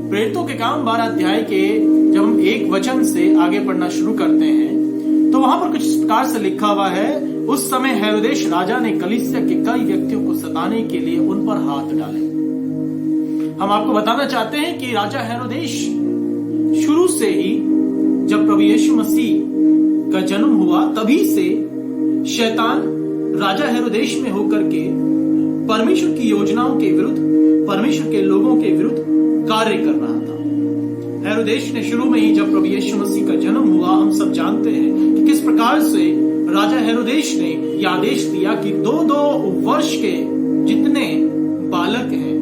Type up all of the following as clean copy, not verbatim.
प्रेरितों के काम 12 अध्याय के जब हम 1 वचन से आगे पढ़ना शुरू करते हैं तो वहां पर कुछ इस प्रकार से लिखा हुआ है, उस समय हेरोदेश राजा ने कलीसिया के कई व्यक्तियों को सताने के लिए उन पर हाथ डाले। हम आपको बताना चाहते हैं कि राजा हेरोदेश शुरू से ही जब प्रभु यीशु मसीह का जन्म हुआ तभी से शैतान राजा हेरोदेश में होकर के परमेश्वर की योजनाओं के विरुद्ध, परमेश्वर के लोगों के विरुद्ध कार्य कर रहा था। हेरोदेश ने शुरू में ही जब प्रभु यीशु मसीह का जन्म हुआ, हम सब जानते हैं कि किस प्रकार से राजा हेरोदेश ने यह आदेश दिया कि 2-2 वर्ष के जितने बालक हैं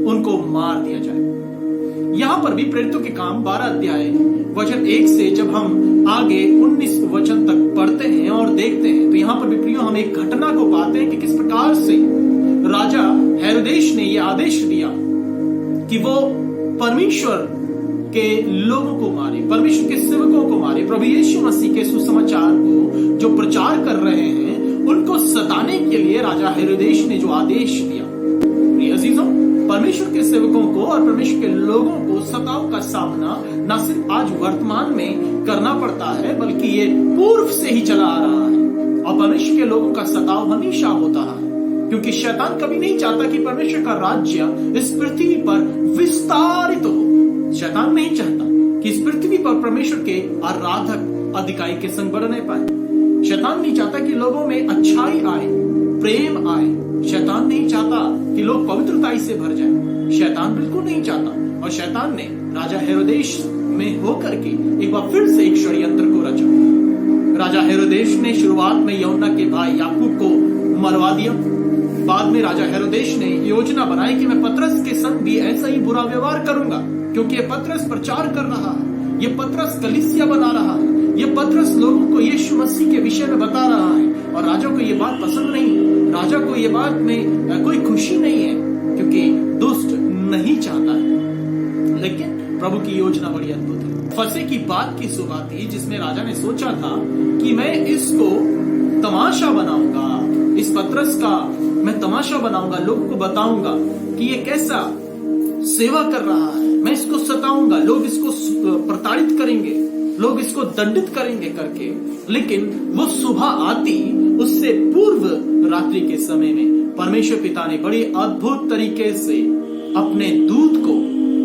उनको मार दिया जाए। यहां पर भी प्रेरितों के काम 12 अध्याय वचन 1 से जब हम आगे 19 वचन तक पढ़ते हैं और देखते हैं तो यहां पर भी प्रियो हम एक घटना को पाते हैं कि किस प्रकार से राजा हेरोदेश ने यह आदेश दिया कि वो परमेश्वर के लोगों को मारे, परमेश्वर के सेवकों को मारे, प्रभु यीशु मसीह के सुसमाचार को जो प्रचार कर रहे हैं उनको सताने के लिए राजा हेरोदेश ने जो आदेश दिया। प्रिय अजीजों, परमेश्वर के सेवकों को और परमेश्वर के लोगों को सताव का सामना न सिर्फ आज वर्तमान में करना पड़ता है बल्कि ये पूर्व से ही चला आ रहा है और परमेश्वर के लोगों का सताव हमेशा होता है, क्योंकि शैतान कभी नहीं चाहता कि परमेश्वर का राज्य इस पृथ्वी पर विस्तारित हो। शैतान नहीं चाहता कि इस पृथ्वी पर परमेश्वर के आराधक अधिकारी के संग बढ़ नहीं पाए। शैतान नहीं चाहता कि लोगों में अच्छाई आए, प्रेम आए। शैतान नहीं चाहता कि लोग पवित्रता से भर जाए। शैतान बिल्कुल नहीं चाहता। और शैतान ने राजा हेरोदेश में होकर के एक बार फिर से एक षड्यंत्र को रचा। राजा हेरोदेश ने शुरुआत में यूहन्ना के भाई याकूब को मरवा दिया। बाद में राजा हेरोदेश ने योजना बनाई कि मैं पतरस के संग भी ऐसा ही बुरा व्यवहार करूंगा, क्योंकि ये पतरस प्रचार कर रहा है, ये पतरस कलीसिया बना रहा है, ये पतरस लोगों को यीशु मसीह के विषय में बता रहा है और राजा को ये बात पसंद नहीं, राजा को ये बात में कोई खुशी नहीं है, क्योंकि दुष्ट नहीं चाहता है। लेकिन प्रभु की योजना बड़ी अद्भुत है। फंसे की बात की शुरुआत थी जिसमें राजा ने सोचा था कि मैं इसको तमाशा बनाऊंगा, इस पतरस का मैं तमाशा बनाऊंगा, लोगों को बताऊंगा कि ये कैसा सेवा कर रहा है, मैं इसको सताऊंगा, लोग इसको प्रताड़ित करेंगे, लोग इसको दंडित करेंगे करके। लेकिन वो सुबह आती उससे पूर्व रात्रि के समय में परमेश्वर पिता ने बड़ी अद्भुत तरीके से अपने दूत को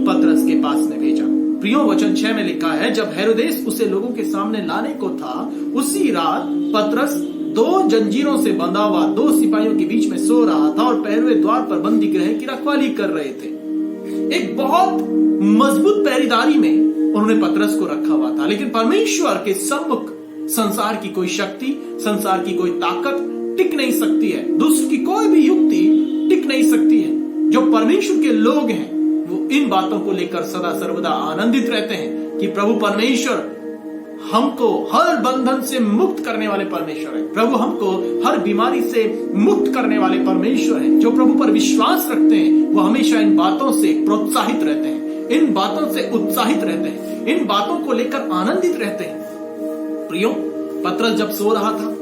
पतरस के पास में भेजा। प्रियो, वचन 6 में लिखा है, जब हेरोदेस उसे लोगों के सामने लाने को था, उसी रात पतरस 2 जंजीरों से बंधा हुआ 2 सिपाहियों के बीच में सो रहा था और पहरुए द्वार पर बंदी गृह की रखवाली कर रहे थे। एक बहुत मजबूत पहरेदारी में उन्होंने पतरस को रखा हुआ था, लेकिन परमेश्वर के सम्मुख संसार की कोई शक्ति, संसार की कोई ताकत टिक नहीं सकती है, दुष्ट की कोई भी युक्ति टिक नहीं सकती है। जो परमेश्वर के लोग हैं वो इन बातों को लेकर सदा सर्वदा आनंदित रहते हैं कि प्रभु परमेश्वर हमको हर बंधन से मुक्त करने वाले परमेश्वर है, प्रभु हमको हर बीमारी से मुक्त करने वाले परमेश्वर है। जो प्रभु पर विश्वास रखते हैं वो हमेशा इन बातों से प्रोत्साहित रहते हैं, इन बातों से उत्साहित रहते हैं, इन बातों को लेकर आनंदित रहते हैं। प्रियो, पतरस जब सो रहा था,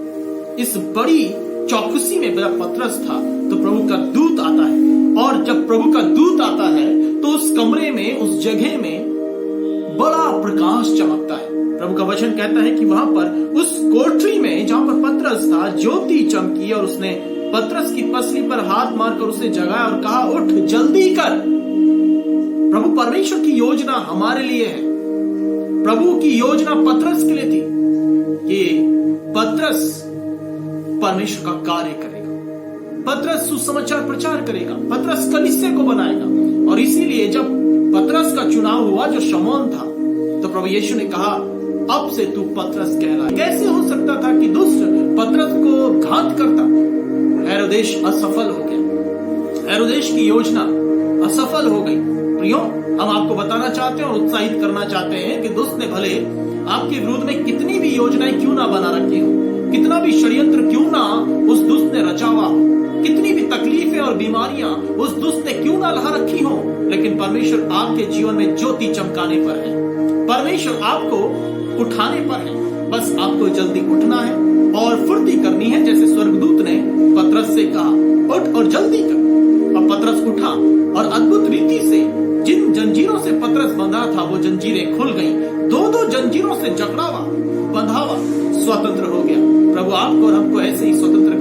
इस बड़ी चौकसी में जब पतरस था तो प्रभु का दूत आता है, और जब प्रभु का दूत आता है तो उस कमरे में, उस जगह में बड़ा प्रकाश चमकता है। प्रभु का वचन कहता है कि वहां पर उस कोठरी में जहां पर पतरस था, ज्योति चमकी और उसने पतरस की पसली पर हाथ मारकर उसे जगाया और कहा, उठ जल्दी कर। प्रभु परमेश्वर की योजना हमारे लिए है, प्रभु की योजना पतरस के लिए थी। ये पतरस परमेश्वर का कार्य करेगा, पतरस सुसमाचार प्रचार करेगा, पतरस कलीसिया को बनाएगा। और इसीलिए जब पतरस का चुनाव हुआ, जो शमौन था, तो प्रभु यीशु ने कहा, अब से तू पतरस कहला। कैसे हो सकता था कि दुष्ट पतरस को घात करता? हेरोदेश असफल हो गया, हेरोदेश की योजना असफल हो गई। प्रियो, हम आपको बताना चाहते हैं और उत्साहित करना चाहते हैं कि दुष्ट ने भले आपके विरुद्ध में कितनी भी योजनाएं क्यों ना बना रखी हो, कितना भी षड्यंत्र क्यों ना उस दुष्ट ने रचा हुआ हो, कितनी भी तकलीफें और बीमारियां उस दुष्ट ने क्यों ना ला रखी हो, लेकिन परमेश्वर आपके जीवन में ज्योति चमकाने पर है, परमेश्वर आपको उठाने पर है। बस आपको जल्दी उठना है और फुर्ती करनी है, जैसे स्वर्गदूत ने पतरस से कहा, उठ और जल्दी कर। और पतरस उठा और अद्भुत रीति से जिन जंजीरों से पतरस बंधा था वो जंजीरें खुल गईं। दो जंजीरों से जकड़ा हुआ बंधा हुआ स्वतंत्र हो गया। प्रभु आपको और हमको ऐसे ही स्वतंत्र